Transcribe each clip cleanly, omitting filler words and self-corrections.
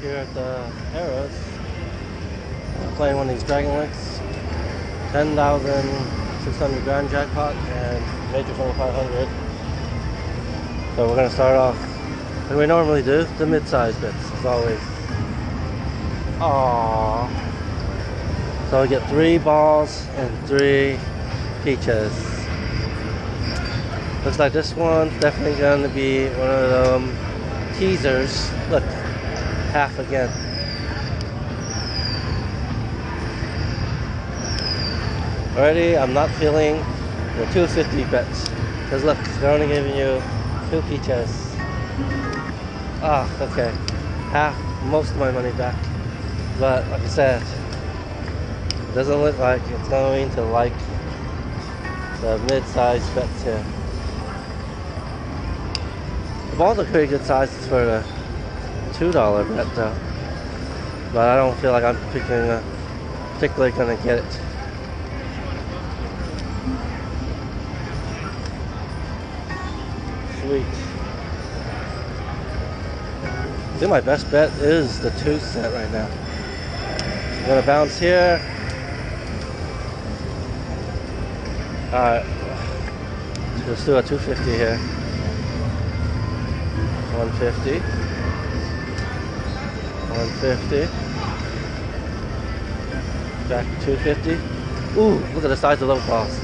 here at the Harrah's. Playing one of these Dragon Links. 10,600 grand jackpot and major 2,500. So we're gonna start off, and we normally do the mid-size bits as always. Aww. So we get 3 balls and 3 peaches. Looks like this one's definitely gonna be one of them teasers. Look, half again. Already, I'm not feeling the 250 bets. Because look, they're only giving you 2 peaches. Ah, okay. Half, most of my money back. But like I said, it doesn't look like it's going to like the mid-size bets here. The balls are pretty good sizes for the $2 bet though. But I don't feel like I'm particularly gonna get it. Sweet. I think my best bet is the 2 cent right now. I'm gonna bounce here. Alright. Let's do a 250 here. 150. 150. Back to 250. Ooh, look at the size of those balls.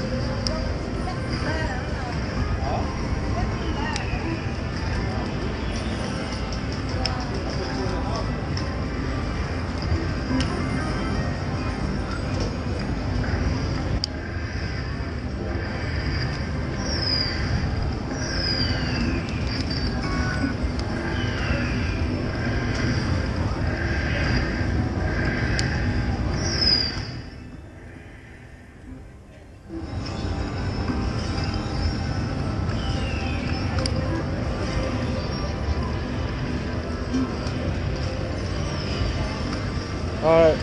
Alright,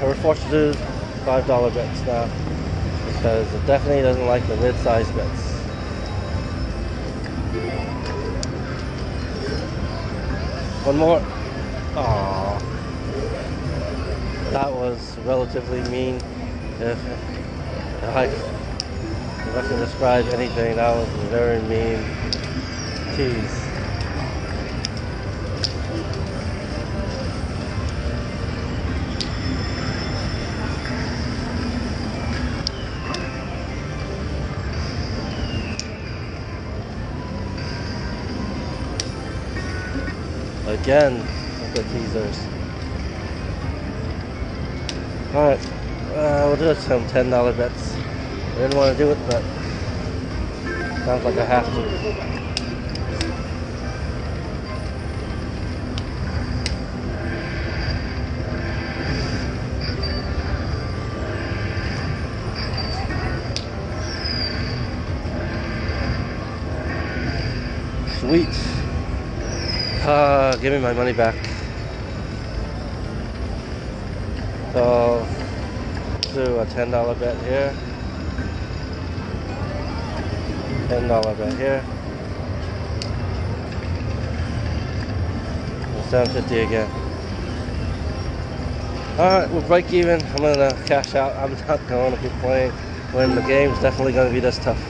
we're forced to do $5 bets now because it definitely doesn't like the mid-size bets. One more. Aww. That was relatively mean. If I can describe anything, that was a very mean tease. Again, with the teasers. Alright, we'll do some $10 bets. I didn't want to do it, but sounds like I have to. Sweet. Give me my money back. So, let's do a $10 bet here. $10 bet here. And $7.50 again. Alright, we'll break even. I'm gonna cash out. I'm not going to keep playing when the game's definitely gonna be this tough.